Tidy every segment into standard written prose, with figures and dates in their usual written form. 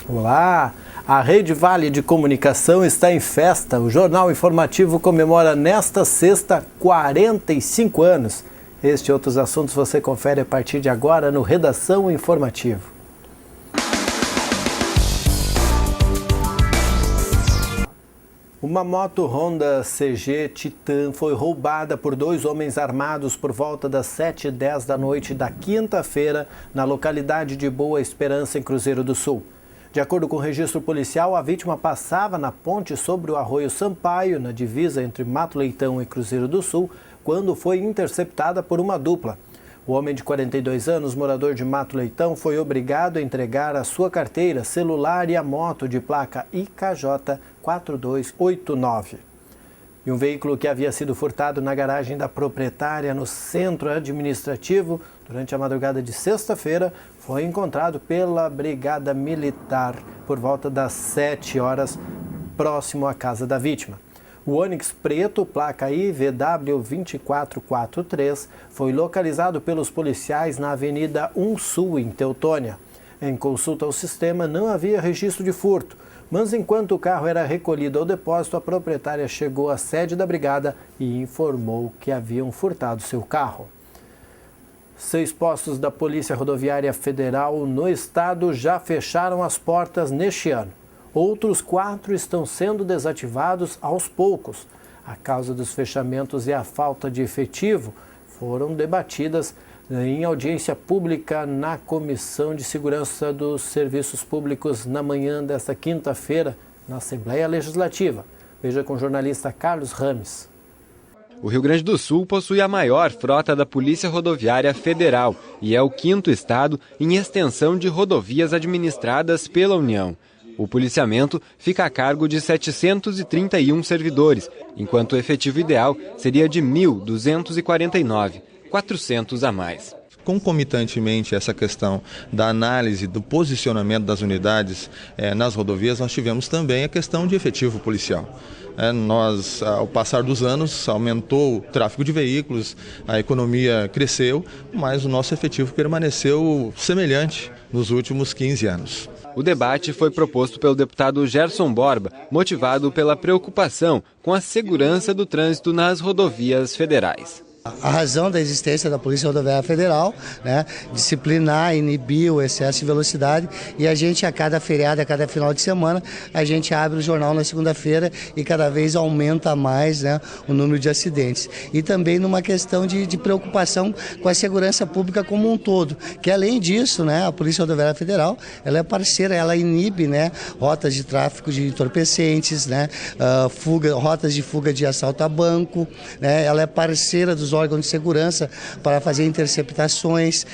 Olá! A Rede Vale de Comunicação está em festa. O Jornal Informativo comemora nesta sexta 45 anos. Este e outros assuntos você confere a partir de agora no Redação Informativo. Uma moto Honda CG Titan foi roubada por 2 homens armados por volta das 7h10 da noite da quinta-feira na localidade de Boa Esperança, em Cruzeiro do Sul. De acordo com o registro policial, a vítima passava na ponte sobre o Arroio Sampaio, na divisa entre Mato Leitão e Cruzeiro do Sul, quando foi interceptada por uma dupla. O homem de 42 anos, morador de Mato Leitão, foi obrigado a entregar a sua carteira, celular e a moto de placa IKJ 4289. E um veículo que havia sido furtado na garagem da proprietária no centro administrativo durante a madrugada de sexta-feira foi encontrado pela Brigada Militar por volta das 7 horas, próximo à casa da vítima. O Onix preto, placa IVW 2443, foi localizado pelos policiais na Avenida 1 Sul, em Teutônia. Em consulta ao sistema, não havia registro de furto, mas enquanto o carro era recolhido ao depósito, a proprietária chegou à sede da brigada e informou que haviam furtado seu carro. 6 postos da Polícia Rodoviária Federal no estado já fecharam as portas neste ano. Outros 4 estão sendo desativados aos poucos. A causa dos fechamentos e a falta de efetivo foram debatidas em audiência pública na Comissão de Segurança dos Serviços Públicos na manhã desta quinta-feira, na Assembleia Legislativa. Veja com o jornalista Carlos Rames. O Rio Grande do Sul possui a maior frota da Polícia Rodoviária Federal e é o 5º estado em extensão de rodovias administradas pela União. O policiamento fica a cargo de 731 servidores, enquanto o efetivo ideal seria de 1.249, 400 a mais. Concomitantemente a essa questão da análise do posicionamento das unidades nas rodovias, nós tivemos também a questão de efetivo policial. Nós, ao passar dos anos, aumentou o tráfego de veículos, a economia cresceu, mas o nosso efetivo permaneceu semelhante nos últimos 15 anos. O debate foi proposto pelo deputado Gerson Borba, motivado pela preocupação com a segurança do trânsito nas rodovias federais. A razão da existência da Polícia Rodoviária Federal, disciplinar, inibir o excesso de velocidade, e a gente, a cada feriado, a cada final de semana, a gente abre o jornal na segunda-feira e cada vez aumenta mais o número de acidentes. E também numa questão de preocupação com a segurança pública como um todo, que além disso, a Polícia Rodoviária Federal, ela é parceira, ela inibe rotas de tráfico de entorpecentes, rotas de fuga de assalto a banco, ela é parceira dos órgãos de segurança para fazer interceptações,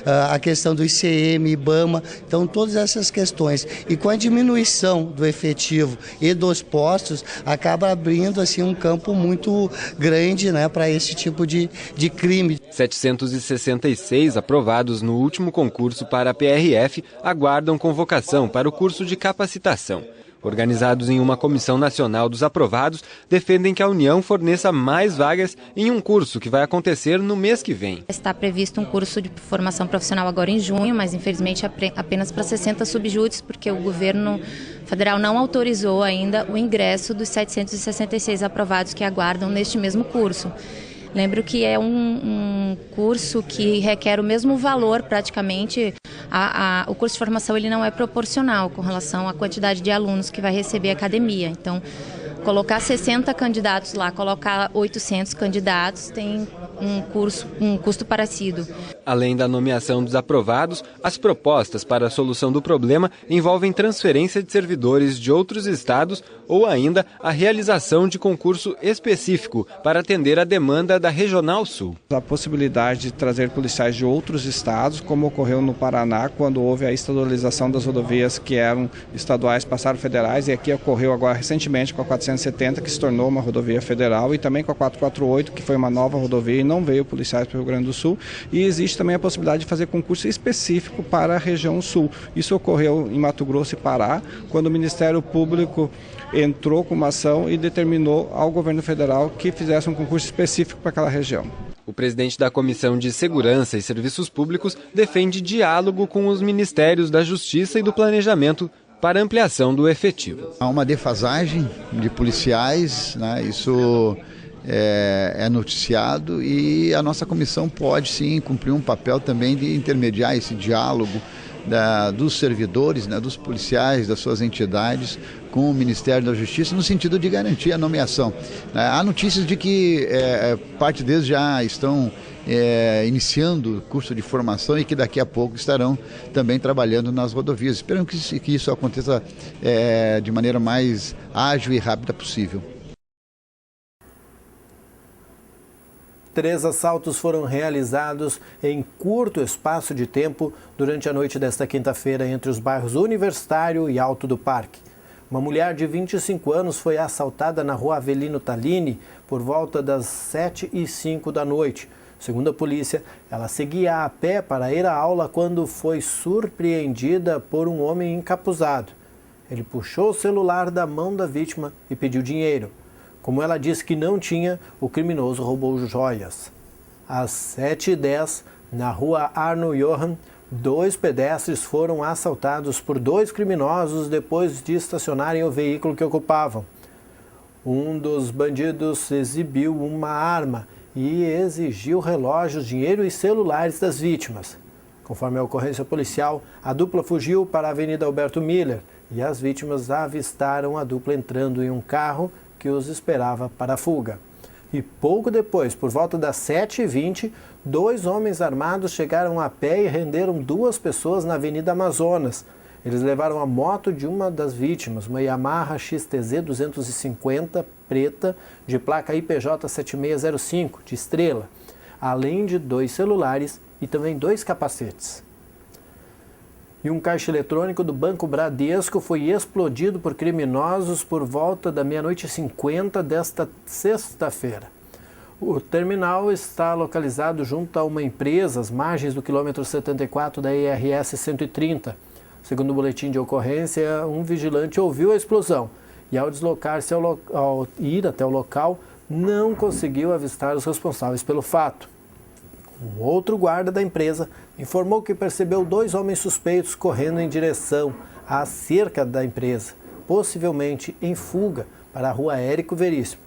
a questão do ICM, IBAMA, então todas essas questões. E com a diminuição do efetivo e dos postos, acaba abrindo assim um campo muito grande para esse tipo de crime. 766 aprovados no último concurso para a PRF aguardam convocação para o curso de capacitação. Organizados em uma comissão nacional dos aprovados, defendem que a União forneça mais vagas em um curso que vai acontecer no mês que vem. Está previsto um curso de formação profissional agora em junho, mas infelizmente apenas para 60 subjúdices, porque o governo federal não autorizou ainda o ingresso dos 766 aprovados que aguardam neste mesmo curso. Lembro que é um curso que requer o mesmo valor praticamente. O curso de formação ele não é proporcional com relação à quantidade de alunos que vai receber a academia. Então, colocar 60 candidatos lá, colocar 800 candidatos tem um custo parecido. Além da nomeação dos aprovados, as propostas para a solução do problema envolvem transferência de servidores de outros estados ou ainda a realização de concurso específico para atender a demanda da Regional Sul. A possibilidade de trazer policiais de outros estados, como ocorreu no Paraná, quando houve a estadualização das rodovias que eram estaduais, passaram federais, e aqui ocorreu agora recentemente com a 470, que se tornou uma rodovia federal, e também com a 448, que foi uma nova rodovia e não veio policiais para o Rio Grande do Sul, e existe também a possibilidade de fazer concurso específico para a região sul. Isso ocorreu em Mato Grosso e Pará, quando o Ministério Público entrou com uma ação e determinou ao governo federal que fizesse um concurso específico para aquela região. O presidente da Comissão de Segurança e Serviços Públicos defende diálogo com os Ministérios da Justiça e do Planejamento para ampliação do efetivo. Há uma defasagem de policiais, né? Isso é noticiado, e a nossa comissão pode sim cumprir um papel também de intermediar esse diálogo dos servidores, né, dos policiais, das suas entidades com o Ministério da Justiça, no sentido de garantir a nomeação. Há notícias de que parte deles já estão iniciando o curso de formação e que daqui a pouco estarão também trabalhando nas rodovias. Esperamos que isso aconteça de maneira mais ágil e rápida possível. 3 assaltos foram realizados em curto espaço de tempo durante a noite desta quinta-feira entre os bairros Universitário e Alto do Parque. Uma mulher de 25 anos foi assaltada na rua Avelino Tallini por volta das 7h05 da noite. Segundo a polícia, ela seguia a pé para ir à aula quando foi surpreendida por um homem encapuzado. Ele puxou o celular da mão da vítima e pediu dinheiro. Como ela disse que não tinha, o criminoso roubou joias. Às 7h10, na rua Arno Johan, 2 pedestres foram assaltados por 2 criminosos depois de estacionarem o veículo que ocupavam. Um dos bandidos exibiu uma arma e exigiu relógios, dinheiro e celulares das vítimas. Conforme a ocorrência policial, a dupla fugiu para a Avenida Alberto Miller e as vítimas avistaram a dupla entrando em um carro que os esperava para a fuga. E pouco depois, por volta das 7h20, 2 homens armados chegaram a pé e renderam 2 pessoas na Avenida Amazonas. Eles levaram a moto de uma das vítimas, uma Yamaha XTZ 250 preta, de placa IPJ 7605, de Estrela, além de 2 celulares e também 2 capacetes. E um caixa eletrônico do Banco Bradesco foi explodido por criminosos por volta da 00h50 desta sexta-feira. O terminal está localizado junto a uma empresa, às margens do quilômetro 74 da IRS 130. Segundo o boletim de ocorrência, um vigilante ouviu a explosão e, ao deslocar-se ao ir até o local, não conseguiu avistar os responsáveis pelo fato. Um outro guarda da empresa informou que percebeu 2 homens suspeitos correndo em direção à cerca da empresa, possivelmente em fuga para a rua Érico Veríssimo.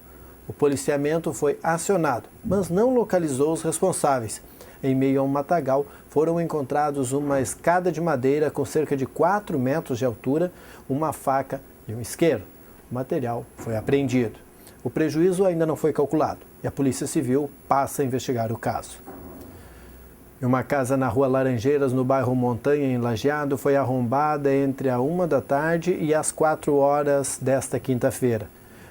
O policiamento foi acionado, mas não localizou os responsáveis. Em meio a um matagal, foram encontrados uma escada de madeira com cerca de 4 metros de altura, uma faca e um isqueiro. O material foi apreendido. O prejuízo ainda não foi calculado e a Polícia Civil passa a investigar o caso. Uma casa na rua Laranjeiras, no bairro Montanha, em Lajeado, foi arrombada entre a 1 da tarde e as 4 horas desta quinta-feira.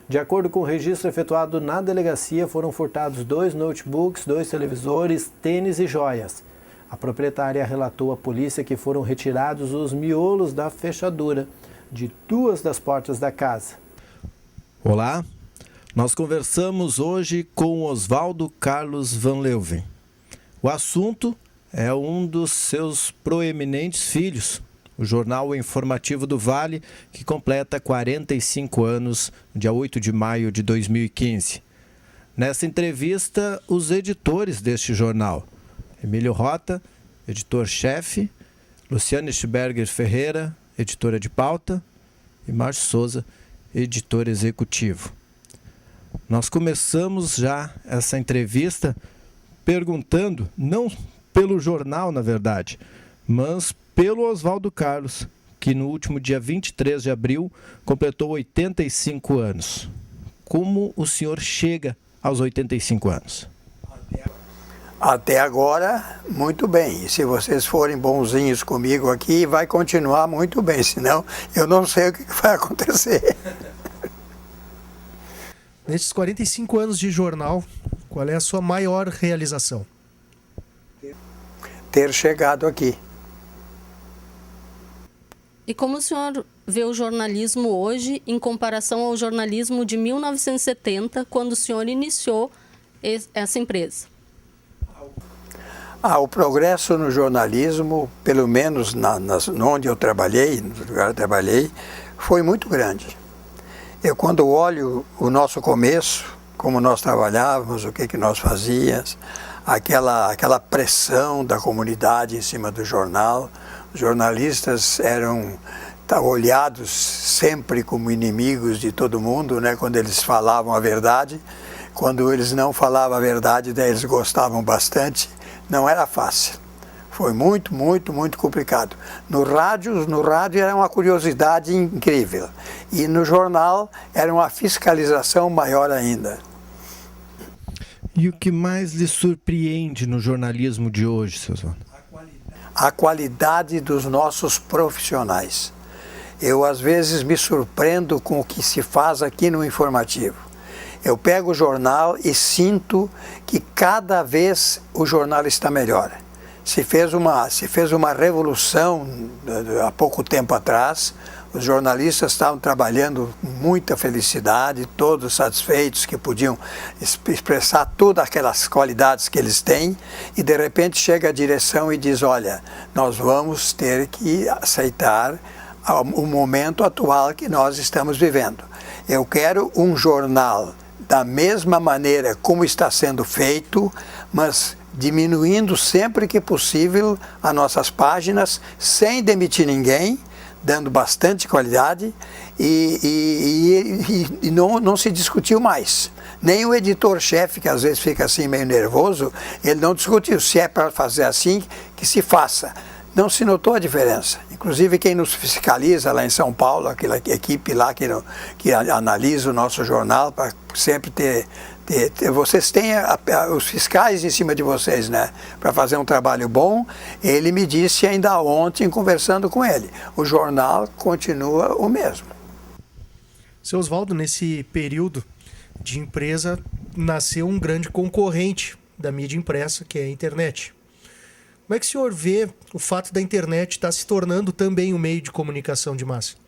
De acordo com o registro efetuado na delegacia, foram furtados 2 notebooks, 2 televisores, tênis e joias. A proprietária relatou à polícia que foram retirados os miolos da fechadura de 2 das portas da casa. Olá, nós conversamos hoje com Oswaldo Carlos Van Leuven. O assunto é um dos seus proeminentes filhos, o Jornal Informativo do Vale, que completa 45 anos, dia 8 de maio de 2015. Nessa entrevista, os editores deste jornal, Emílio Rota, editor-chefe, Luciane Schberger Ferreira, editora de pauta, e Márcio Souza, editor executivo. Nós começamos já essa entrevista perguntando, não pelo jornal, na verdade, mas pelo Oswaldo Carlos, que no último dia 23 de abril completou 85 anos. Como o senhor chega aos 85 anos? Até agora, muito bem. E se vocês forem bonzinhos comigo aqui, vai continuar muito bem, senão eu não sei o que vai acontecer. Nesses 45 anos de jornal, qual é a sua maior realização? Ter chegado aqui. E como o senhor vê o jornalismo hoje em comparação ao jornalismo de 1970, quando o senhor iniciou essa empresa? O progresso no jornalismo, pelo menos onde eu trabalhei, no lugar que eu trabalhei, foi muito grande. Eu, quando olho o nosso começo, como nós trabalhávamos, o que nós fazíamos, aquela pressão da comunidade em cima do jornal, os jornalistas olhados sempre como inimigos de todo mundo, né, quando eles falavam a verdade. Quando eles não falavam a verdade, daí eles gostavam bastante. Não era fácil. Foi muito, muito, muito complicado. No rádio era uma curiosidade incrível. E no jornal era uma fiscalização maior ainda. E o que mais lhe surpreende no jornalismo de hoje, seu Oswaldo? A qualidade dos nossos profissionais. Eu, às vezes, me surpreendo com o que se faz aqui no Informativo. Eu pego o jornal e sinto que cada vez o jornal está melhor. Se fez uma revolução há pouco tempo atrás. Os jornalistas estavam trabalhando com muita felicidade, todos satisfeitos, que podiam expressar todas aquelas qualidades que eles têm, e de repente chega a direção e diz: olha, nós vamos ter que aceitar o momento atual que nós estamos vivendo. Eu quero um jornal da mesma maneira como está sendo feito, mas diminuindo sempre que possível as nossas páginas, sem demitir ninguém, dando bastante qualidade, e não se discutiu mais. Nem o editor-chefe, que às vezes fica assim meio nervoso, ele não discutiu. Se é para fazer assim, que se faça. Não se notou a diferença. Inclusive quem nos fiscaliza lá em São Paulo, aquela equipe lá que analisa o nosso jornal, para sempre ter vocês têm os fiscais em cima de vocês, né, para fazer um trabalho bom. Ele me disse ainda ontem, conversando com ele, o jornal continua o mesmo. Seu Oswaldo, nesse período de empresa, nasceu um grande concorrente da mídia impressa, que é a internet. Como é que o senhor vê o fato da internet estar se tornando também um meio de comunicação de massa?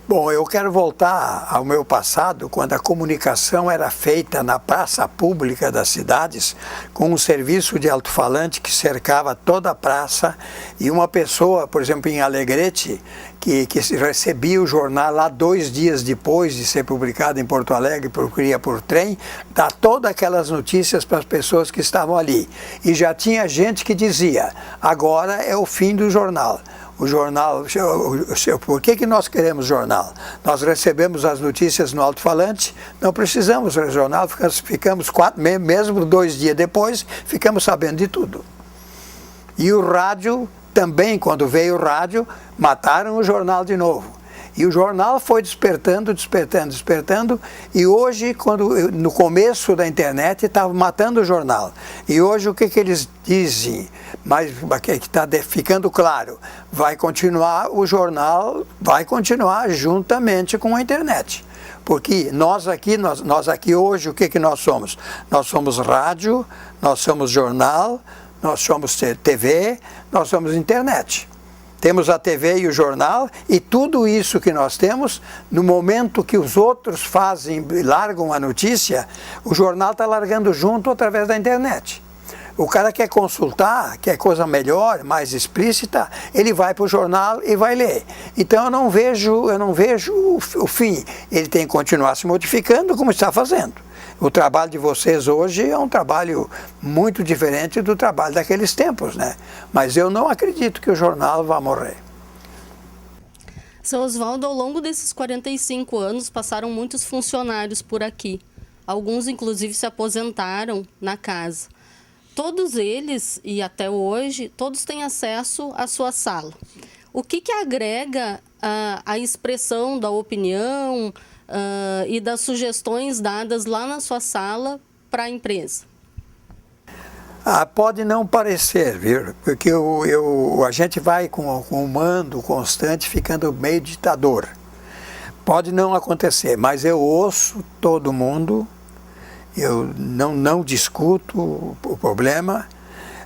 Bom, eu quero voltar ao meu passado, quando a comunicação era feita na praça pública das cidades, com um serviço de alto-falante que cercava toda a praça, e uma pessoa, por exemplo, em Alegrete, que recebia o jornal lá 2 dias depois de ser publicado em Porto Alegre, porque por trem, dá todas aquelas notícias para as pessoas que estavam ali. E já tinha gente que dizia: agora é o fim do jornal. O jornal, por que nós queremos jornal? Nós recebemos as notícias no alto-falante, não precisamos do jornal, ficamos 4 meses, mesmo 2 dias depois, ficamos sabendo de tudo. E o rádio também, quando veio o rádio, mataram o jornal de novo. E o jornal foi despertando, e hoje, no começo da internet, estava matando o jornal. E hoje o que eles dizem? Mas que está ficando claro, o jornal vai continuar juntamente com a internet. Porque nós aqui hoje, o que nós somos? Nós somos rádio, nós somos jornal, nós somos TV, nós somos internet. Temos a TV e o jornal, e tudo isso que nós temos, no momento que os outros largam a notícia, o jornal está largando junto através da internet. O cara quer consultar, quer coisa melhor, mais explícita, ele vai para o jornal e vai ler. Então eu não vejo o fim. Ele tem que continuar se modificando como está fazendo. O trabalho de vocês hoje é um trabalho muito diferente do trabalho daqueles tempos, né? Mas eu não acredito que o jornal vá morrer. Seu Oswaldo, ao longo desses 45 anos, passaram muitos funcionários por aqui. Alguns, inclusive, se aposentaram na casa. Todos eles, e até hoje, todos têm acesso à sua sala. O que agrega a expressão da opinião e das sugestões dadas lá na sua sala para a empresa? Pode não parecer, viu? Porque a gente vai com um mando constante ficando meio ditador. Pode não acontecer, mas eu ouço todo mundo, eu não discuto o problema,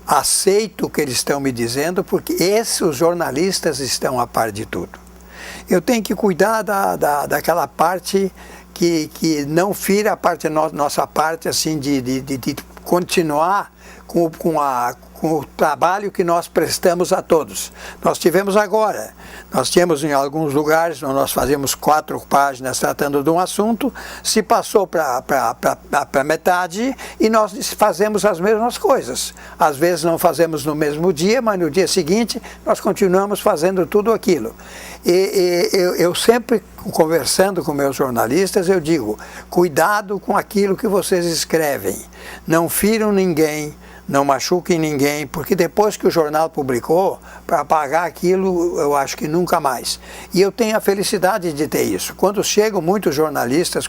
aceito o que eles estão me dizendo, porque os jornalistas estão a par de tudo. Eu tenho que cuidar daquela parte que não fira a nossa parte assim de continuar com com o trabalho que nós prestamos a todos. Nós tínhamos em alguns lugares, nós fazíamos 4 páginas tratando de um assunto, se passou para metade e nós fazemos as mesmas coisas. Às vezes não fazemos no mesmo dia, mas no dia seguinte nós continuamos fazendo tudo aquilo. Eu sempre, conversando com meus jornalistas, eu digo, cuidado com aquilo que vocês escrevem, não firam ninguém, não machuquem ninguém, porque depois que o jornal publicou, para apagar aquilo, eu acho que nunca mais. E eu tenho a felicidade de ter isso. Quando chegam muitos jornalistas,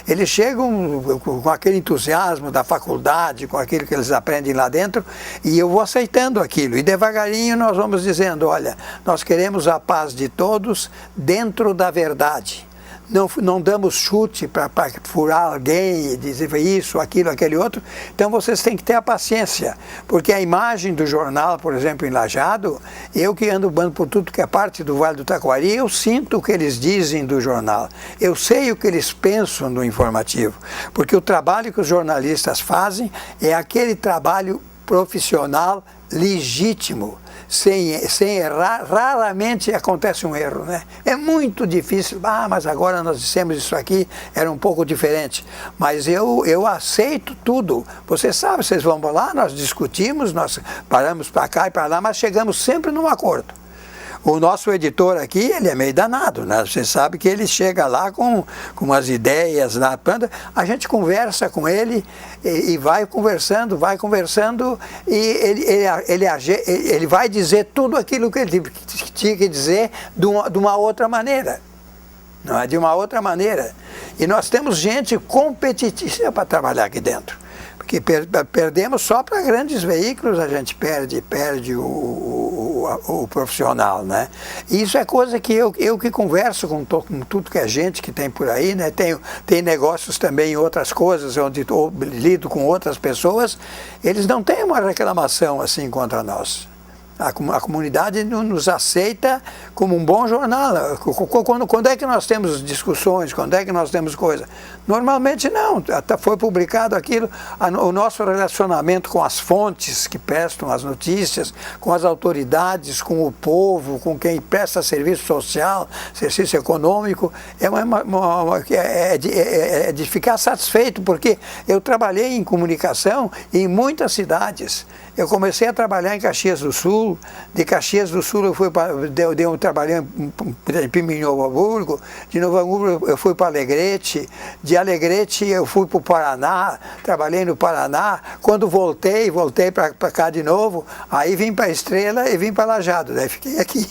eles chegam com aquele entusiasmo da faculdade, com aquilo que eles aprendem lá dentro, e eu vou aceitando aquilo. E devagarinho nós vamos dizendo, olha, nós queremos a paz de todos dentro da verdade. Não damos chute para furar alguém e dizer isso, aquilo, aquele outro. Então vocês têm que ter a paciência, porque a imagem do jornal, por exemplo, em Lajeado, eu que ando por tudo que é parte do Vale do Taquari, eu sinto o que eles dizem do jornal. Eu sei o que eles pensam do informativo, porque o trabalho que os jornalistas fazem é aquele trabalho profissional legítimo, sem errar. Raramente acontece um erro, né? É muito difícil, mas agora nós dissemos isso aqui, era um pouco diferente. Mas eu aceito tudo. Você sabe, vocês vão lá, nós discutimos, nós paramos para cá e para lá, mas chegamos sempre num acordo. O nosso editor aqui, ele é meio danado, né? Você sabe que ele chega lá com umas ideias lá, a gente conversa com ele e vai conversando, e ele vai dizer tudo aquilo que ele tinha que dizer de uma outra maneira. Não é? De uma outra maneira. E nós temos gente competitiva para trabalhar aqui dentro. Porque perdemos só para grandes veículos, a gente perde o profissional, né? E isso é coisa que eu que converso com tudo que é gente que tem por aí, né? Tem negócios também em outras coisas, onde lido com outras pessoas, eles não têm uma reclamação assim contra nós. A comunidade nos aceita como um bom jornal. Quando é que nós temos discussões? Quando é que nós temos coisa? Normalmente não. Até foi publicado aquilo. O nosso relacionamento com as fontes que prestam as notícias, com as autoridades, com o povo, com quem presta serviço social, serviço econômico, é de ficar satisfeito, porque eu trabalhei em comunicação em muitas cidades. Eu comecei a trabalhar em Caxias do Sul, de Caxias do Sul eu dei um trabalho em Novo Hamburgo, de Novo Hamburgo eu fui para Alegrete, de Alegrete eu fui para o Paraná, trabalhei no Paraná, quando voltei para cá de novo, aí vim para Estrela e vim para Lajeado, daí fiquei aqui.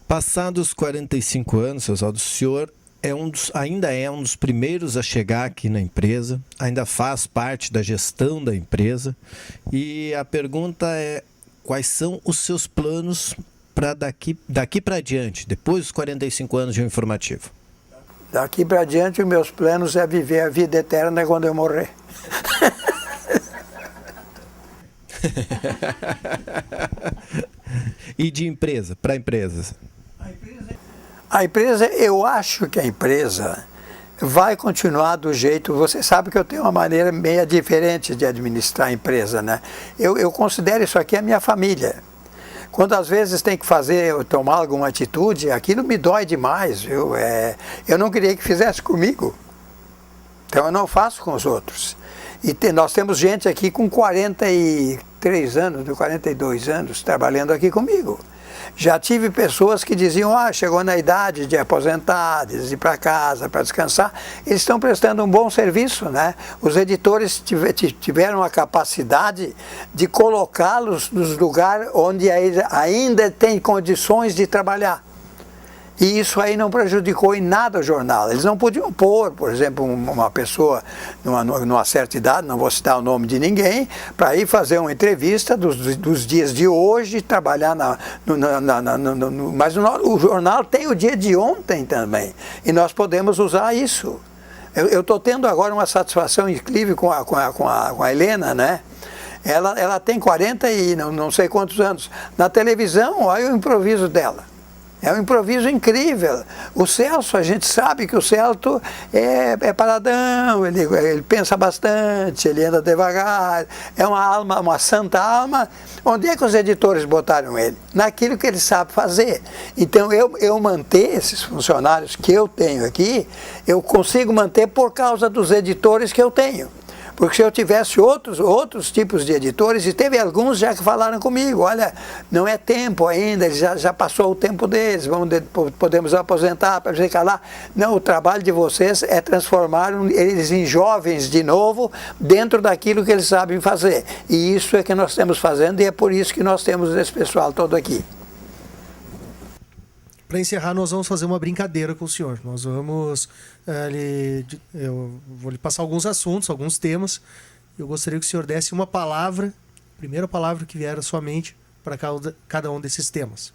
Passados 45 anos, seu Oswaldo, o senhor ainda é um dos primeiros a chegar aqui na empresa, ainda faz parte da gestão da empresa, e a pergunta é: quais são os seus planos para daqui para diante, depois dos 45 anos de um informativo? Daqui para diante, os meus planos é viver a vida eterna quando eu morrer. E de empresa, para empresas? A empresa, eu acho que a empresa vai continuar do jeito... Você sabe que eu tenho uma maneira meio diferente de administrar a empresa, né? Eu considero isso aqui a minha família. Quando às vezes tem que tomar alguma atitude, aquilo me dói demais. Eu não queria que fizesse comigo. Então eu não faço com os outros. E nós temos gente aqui com 43 anos, 42 anos, trabalhando aqui comigo. Já tive pessoas que diziam, chegou na idade de aposentar, de ir para casa, para descansar. Eles estão prestando um bom serviço, né? Os editores tiveram a capacidade de colocá-los nos lugares onde ainda tem condições de trabalhar. E isso aí não prejudicou em nada o jornal. Eles não podiam pôr, por exemplo, uma pessoa numa certa idade, não vou citar o nome de ninguém, para ir fazer uma entrevista dos dias de hoje, trabalhar mas o jornal tem o dia de ontem também. E nós podemos usar isso. Eu estou tendo agora uma satisfação incrível com a Helena, né? Ela tem 40 e não sei quantos anos. Na televisão, olha o improviso dela. É um improviso incrível. O Celso, a gente sabe que o Celso é paradão, ele pensa bastante, ele anda devagar, é uma alma, uma santa alma. Onde é que os editores botaram ele? Naquilo que ele sabe fazer. Então, eu manter esses funcionários que eu tenho aqui, eu consigo manter por causa dos editores que eu tenho. Porque se eu tivesse outros tipos de editores, e teve alguns já que falaram comigo, olha, não é tempo ainda, já passou o tempo deles, podemos aposentar para ficar lá. Não, o trabalho de vocês é transformar eles em jovens de novo, dentro daquilo que eles sabem fazer. E isso é que nós estamos fazendo, e é por isso que nós temos esse pessoal todo aqui. Para encerrar, nós vamos fazer uma brincadeira com o senhor. Nós vamos... eu vou lhe passar alguns assuntos, alguns temas. Eu gostaria que o senhor desse uma palavra, a primeira palavra que vier à sua mente, para cada um desses temas.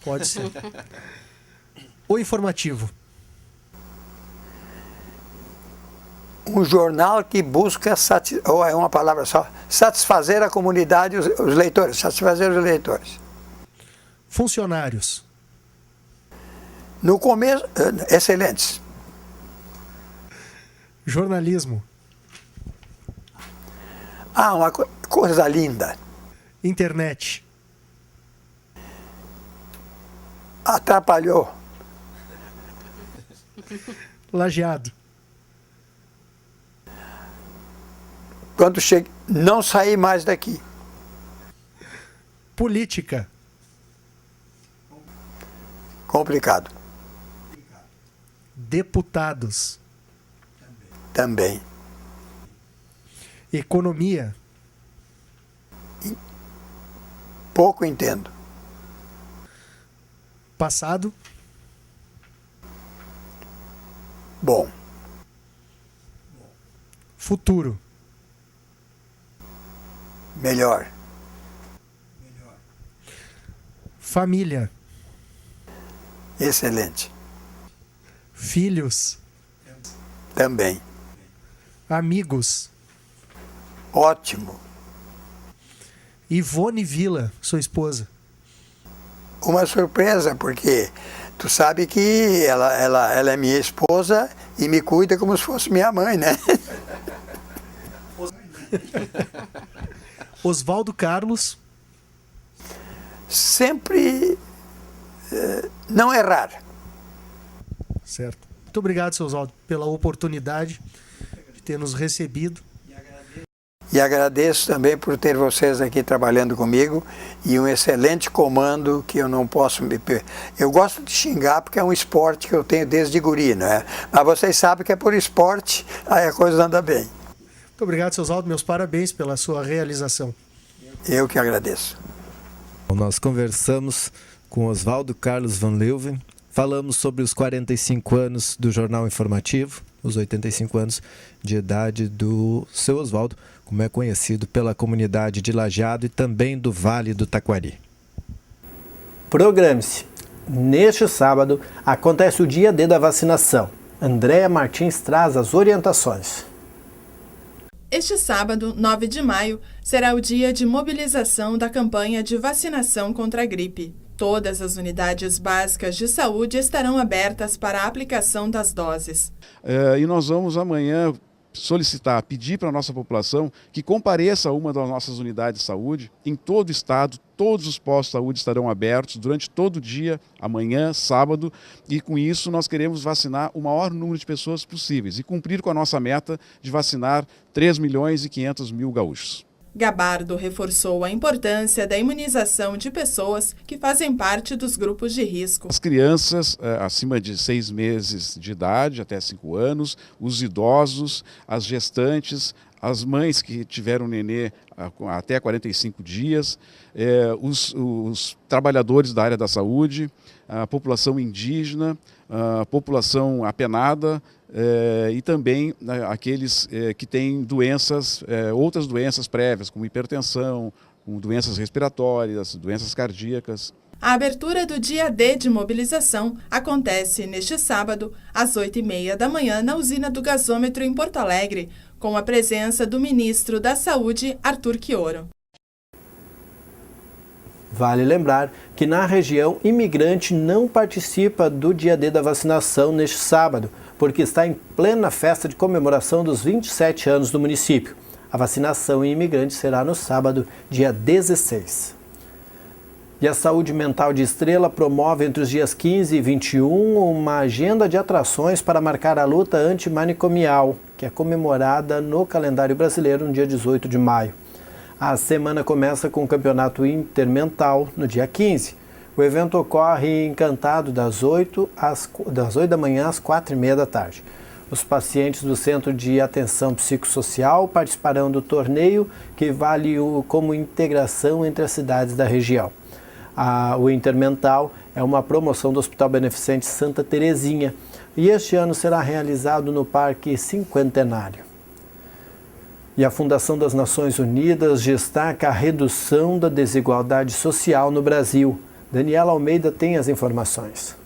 Pode ser. O informativo. Um jornal que busca, ou é uma palavra só, satisfazer a comunidade, os leitores, satisfazer os leitores. Funcionários. No começo, excelentes. Jornalismo. Uma coisa linda. Internet. Atrapalhou. Lajeado. Quando cheguei, não saí mais daqui. Política. Complicado. Deputados. Também. Economia. Pouco entendo. Passado. Bom. Futuro. Melhor. Família. Excelente. Filhos. Também. Amigos. Ótimo. Ivone Vila, sua esposa. Uma surpresa, porque tu sabe que ela é minha esposa e me cuida como se fosse minha mãe, né? Oswaldo Carlos. Sempre não errar. Certo. Muito obrigado, seu Oswaldo, pela oportunidade de ter nos recebido. E agradeço também por ter vocês aqui trabalhando comigo e um excelente comando que eu não posso me... Eu gosto de xingar porque é um esporte que eu tenho desde guri, né? Mas vocês sabem que é por esporte, aí a coisa anda bem. Muito obrigado, seu Oswaldo. Meus parabéns pela sua realização. Eu que agradeço. Nós conversamos com Oswaldo Carlos Van Leeuwen, falamos sobre os 45 anos do Jornal Informativo, os 85 anos de idade do seu Oswaldo, como é conhecido pela comunidade de Lajeado e também do Vale do Taquari. Programe-se. Neste sábado acontece o dia D da vacinação. Andréa Martins traz as orientações. Este sábado, 9 de maio, será o dia de mobilização da campanha de vacinação contra a gripe. Todas as unidades básicas de saúde estarão abertas para a aplicação das doses. E nós vamos amanhã solicitar, pedir para a nossa população que compareça a uma das nossas unidades de saúde. Em todo o estado, todos os postos de saúde estarão abertos durante todo o dia, amanhã, sábado, e com isso nós queremos vacinar o maior número de pessoas possíveis e cumprir com a nossa meta de vacinar 3.500.000 gaúchos. Gabardo reforçou a importância da imunização de pessoas que fazem parte dos grupos de risco. As crianças acima de 6 meses de idade, até 5 anos, os idosos, as gestantes, as mães que tiveram nenê até 45 dias, os trabalhadores da área da saúde, a população indígena, a população apenada, e também aqueles que têm doenças, outras doenças prévias, como hipertensão, como doenças respiratórias, doenças cardíacas. A abertura do dia D de mobilização acontece neste sábado, às 8h30 da manhã, na usina do gasômetro em Porto Alegre, com a presença do ministro da Saúde, Arthur Quioro. Vale lembrar que na região, imigrante não participa do dia D da vacinação neste sábado, porque está em plena festa de comemoração dos 27 anos do município. A vacinação em imigrantes será no sábado, dia 16. E a Saúde Mental de Estrela promove entre os dias 15 e 21 uma agenda de atrações para marcar a luta antimanicomial, que é comemorada no calendário brasileiro no dia 18 de maio. A semana começa com o campeonato intermental no dia 15. O evento ocorre em Encantado das 8 da manhã às 4h30 da tarde. Os pacientes do Centro de Atenção Psicossocial participarão do torneio, que vale como integração entre as cidades da região. O Intermental é uma promoção do Hospital Beneficente Santa Terezinha e este ano será realizado no Parque Cinquentenário. E a Fundação das Nações Unidas destaca a redução da desigualdade social no Brasil. Daniela Almeida tem as informações.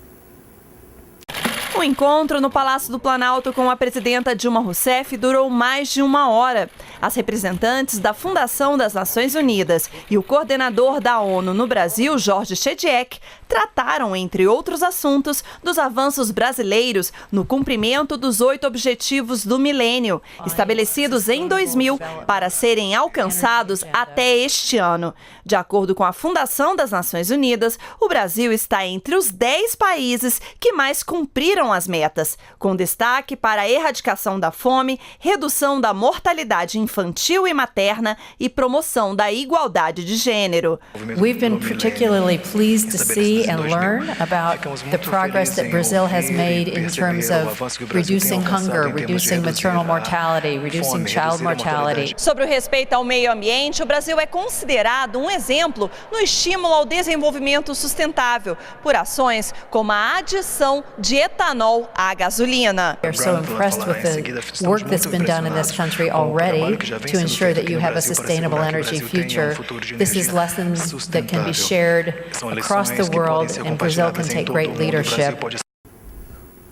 O encontro no Palácio do Planalto com a presidenta Dilma Rousseff durou mais de 1 hora. As representantes da Fundação das Nações Unidas e o coordenador da ONU no Brasil, Jorge Chediek, trataram, entre outros assuntos, dos avanços brasileiros no cumprimento dos 8 Objetivos do Milênio, estabelecidos em 2000 para serem alcançados até este ano. De acordo com a Fundação das Nações Unidas, o Brasil está entre os 10 países que mais cumpriram as metas, com destaque para a erradicação da fome, redução da mortalidade infantil e materna e promoção da igualdade de gênero. We've been particularly pleased to see and learn about the progress that Brazil has made in terms of reducing hunger, reducing maternal mortality, reducing child mortality. Sobre o respeito ao meio ambiente, o Brasil é considerado um exemplo no estímulo ao desenvolvimento sustentável, por ações como a adição de etanol à gasolina. We are so impressed with the work that's been done in this country already to ensure that you have a sustainable energy future. This is lessons that can be shared across the world, and Brazil can take great leadership.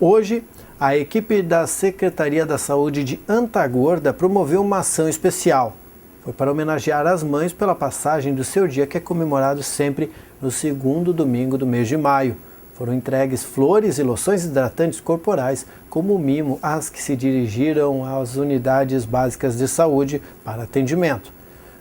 Hoje, a equipe da Secretaria da Saúde de Antagorda promoveu uma ação especial. Foi para homenagear as mães pela passagem do seu dia, que é comemorado sempre no segundo domingo do mês de maio. Foram entregues flores e loções hidratantes corporais como mimo às que se dirigiram às unidades básicas de saúde para atendimento.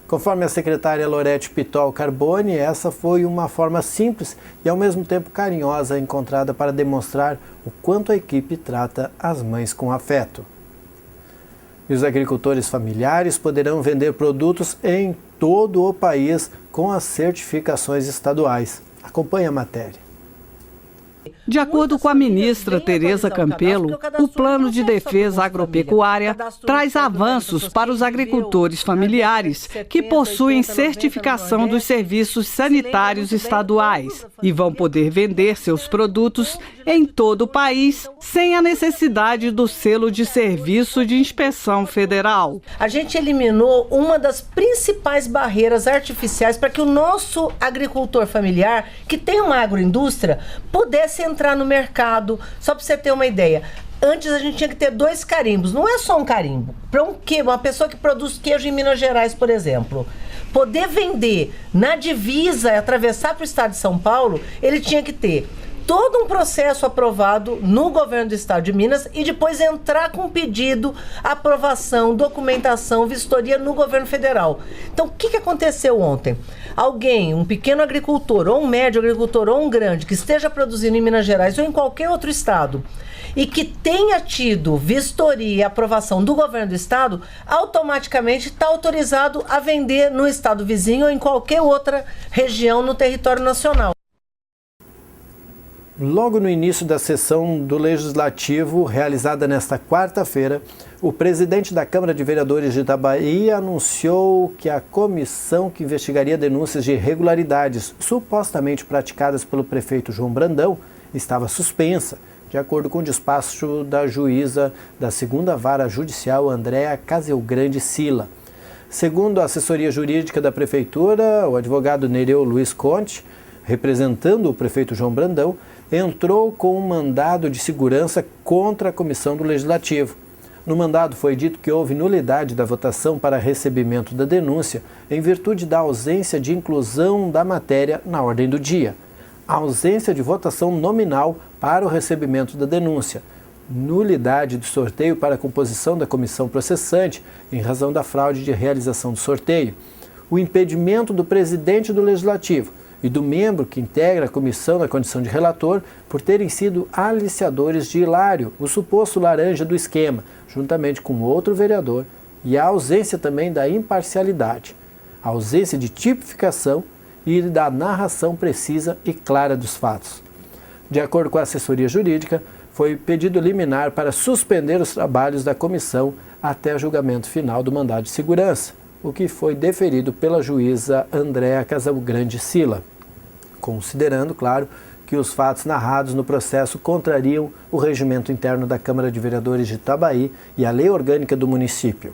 Conforme a secretária Lorete Pitol Carboni, essa foi uma forma simples e ao mesmo tempo carinhosa encontrada para demonstrar o quanto a equipe trata as mães com afeto. E os agricultores familiares poderão vender produtos em todo o país com as certificações estaduais. Acompanhe a matéria. De acordo com a ministra Tereza Campelo, o Plano de Defesa Agropecuária traz avanços para os agricultores familiares que possuem certificação dos serviços sanitários estaduais e vão poder vender seus produtos em todo o país sem a necessidade do selo de serviço de inspeção federal. A gente eliminou uma das principais barreiras artificiais para que o nosso agricultor familiar, que tem uma agroindústria, pudesse entrar no mercado. Só para você ter uma ideia, antes a gente tinha que ter 2 carimbos, não é só um carimbo. Para uma pessoa que produz queijo em Minas Gerais, por exemplo, poder vender na divisa e atravessar para o estado de São Paulo, ele tinha que ter todo um processo aprovado no governo do estado de Minas e depois entrar com pedido, aprovação, documentação, vistoria no governo federal. Então, o que aconteceu ontem? Alguém, um pequeno agricultor, ou um médio agricultor, ou um grande, que esteja produzindo em Minas Gerais ou em qualquer outro estado, e que tenha tido vistoria e aprovação do governo do estado, automaticamente está autorizado a vender no estado vizinho ou em qualquer outra região no território nacional. Logo no início da sessão do Legislativo, realizada nesta quarta-feira, o presidente da Câmara de Vereadores de Itabaí anunciou que a comissão que investigaria denúncias de irregularidades supostamente praticadas pelo prefeito João Brandão estava suspensa, de acordo com o despacho da juíza da 2ª Vara Judicial, Andréa Caselgrande Sila. Segundo a assessoria jurídica da Prefeitura, o advogado Nereu Luiz Conte, representando o prefeito João Brandão, entrou com um mandado de segurança contra a comissão do Legislativo. No mandado foi dito que houve nulidade da votação para recebimento da denúncia em virtude da ausência de inclusão da matéria na ordem do dia. A ausência de votação nominal para o recebimento da denúncia. Nulidade do sorteio para a composição da comissão processante em razão da fraude de realização do sorteio. O impedimento do presidente do Legislativo e do membro que integra a comissão na condição de relator por terem sido aliciadores de Hilário, o suposto laranja do esquema, juntamente com outro vereador, e a ausência também da imparcialidade, a ausência de tipificação e da narração precisa e clara dos fatos. De acordo com a assessoria jurídica, foi pedido liminar para suspender os trabalhos da comissão até julgamento final do mandado de segurança, o que foi deferido pela juíza Andréa Casagrande Sila, considerando, claro, que os fatos narrados no processo contrariam o regimento interno da Câmara de Vereadores de Itabaí e a lei orgânica do município.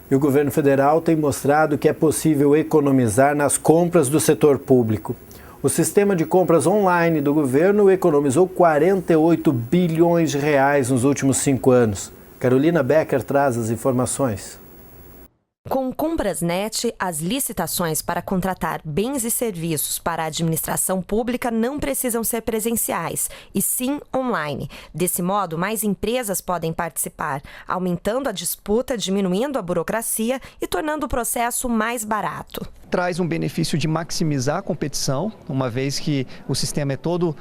E o governo federal tem mostrado que é possível economizar nas compras do setor público. O sistema de compras online do governo economizou 48 bilhões de reais nos últimos 5 anos. Carolina Becker traz as informações. Com o Comprasnet, as licitações para contratar bens e serviços para a administração pública não precisam ser presenciais, e sim online. Desse modo, mais empresas podem participar, aumentando a disputa, diminuindo a burocracia e tornando o processo mais barato. Traz um benefício de maximizar a competição, uma vez que o sistema é todo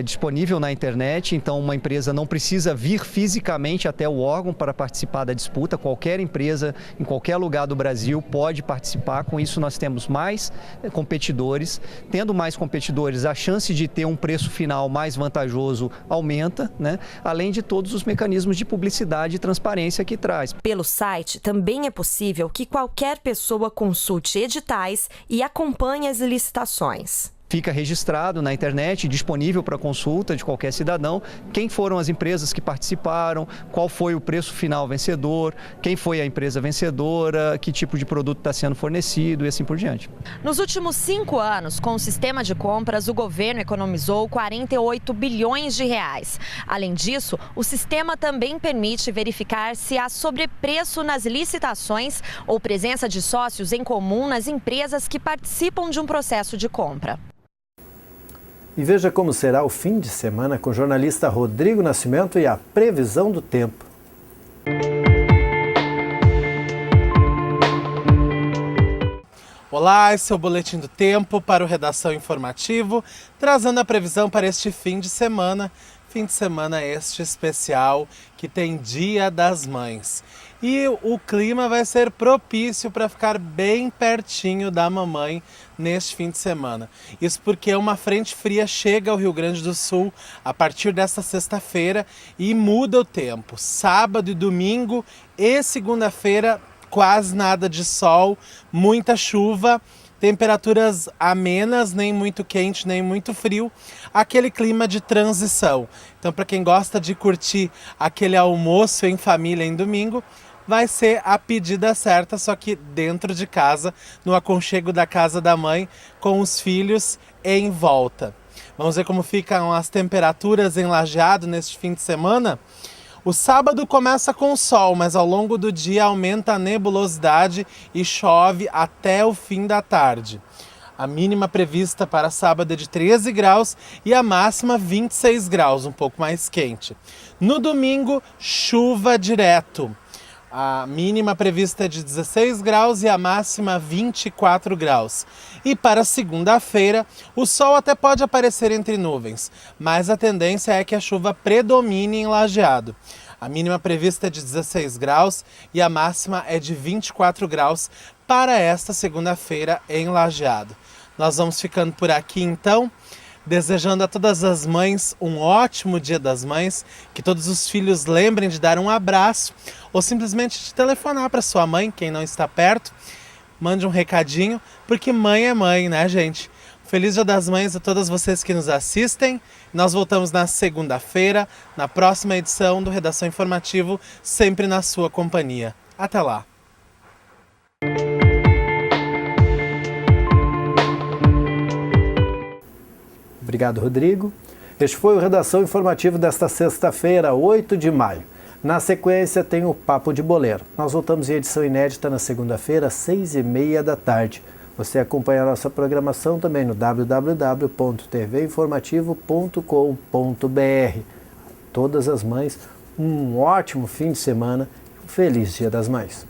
disponível na internet, então uma empresa não precisa vir fisicamente até o órgão para participar da disputa. Qualquer empresa em qualquer lugar do Brasil pode participar. Com isso nós temos mais competidores. Tendo mais competidores, a chance de ter um preço final mais vantajoso aumenta, né? Além de todos os mecanismos de publicidade e transparência que traz. Pelo site também é possível que qualquer pessoa consulte editais e acompanhe as licitações. Fica registrado na internet, disponível para consulta de qualquer cidadão, quem foram as empresas que participaram, qual foi o preço final vencedor, quem foi a empresa vencedora, que tipo de produto está sendo fornecido e assim por diante. Nos últimos 5 anos, com o sistema de compras, o governo economizou 48 bilhões de reais. Além disso, o sistema também permite verificar se há sobrepreço nas licitações ou presença de sócios em comum nas empresas que participam de um processo de compra. E veja como será o fim de semana com o jornalista Rodrigo Nascimento e a previsão do tempo. Olá, esse é o Boletim do Tempo para o Redação Informativo, trazendo a previsão para este fim de semana. Fim de semana este especial que tem Dia das Mães. E o clima vai ser propício para ficar bem pertinho da mamãe neste fim de semana. Isso porque uma frente fria chega ao Rio Grande do Sul a partir desta sexta-feira e muda o tempo. Sábado e domingo e segunda-feira quase nada de sol, muita chuva. Temperaturas amenas, nem muito quente, nem muito frio, aquele clima de transição. Então, para quem gosta de curtir aquele almoço em família em domingo, vai ser a pedida certa, só que dentro de casa, no aconchego da casa da mãe, com os filhos em volta. Vamos ver como ficam as temperaturas em Lajeado neste fim de semana? O sábado começa com sol, mas ao longo do dia aumenta a nebulosidade e chove até o fim da tarde. A mínima prevista para sábado é de 13 graus e a máxima 26 graus, um pouco mais quente. No domingo, chuva direto. A mínima prevista é de 16 graus e a máxima 24 graus. E para segunda-feira, o sol até pode aparecer entre nuvens, mas a tendência é que a chuva predomine em Lajeado. A mínima prevista é de 16 graus e a máxima é de 24 graus para esta segunda-feira em Lajeado. Nós vamos ficando por aqui então, desejando a todas as mães um ótimo Dia das Mães, que todos os filhos lembrem de dar um abraço ou simplesmente de telefonar para sua mãe, quem não está perto, mande um recadinho, porque mãe é mãe, né, gente? Feliz Dia das Mães a todas vocês que nos assistem. Nós voltamos na segunda-feira, na próxima edição do Redação Informativo, sempre na sua companhia. Até lá! Obrigado, Rodrigo. Este foi o Redação Informativo desta sexta-feira, 8 de maio. Na sequência tem o Papo de Boleiro. Nós voltamos em edição inédita na segunda-feira, às 6h30. Você acompanha a nossa programação também no www.tvinformativo.com.br. Todas as mães, um ótimo fim de semana, um feliz Dia das Mães.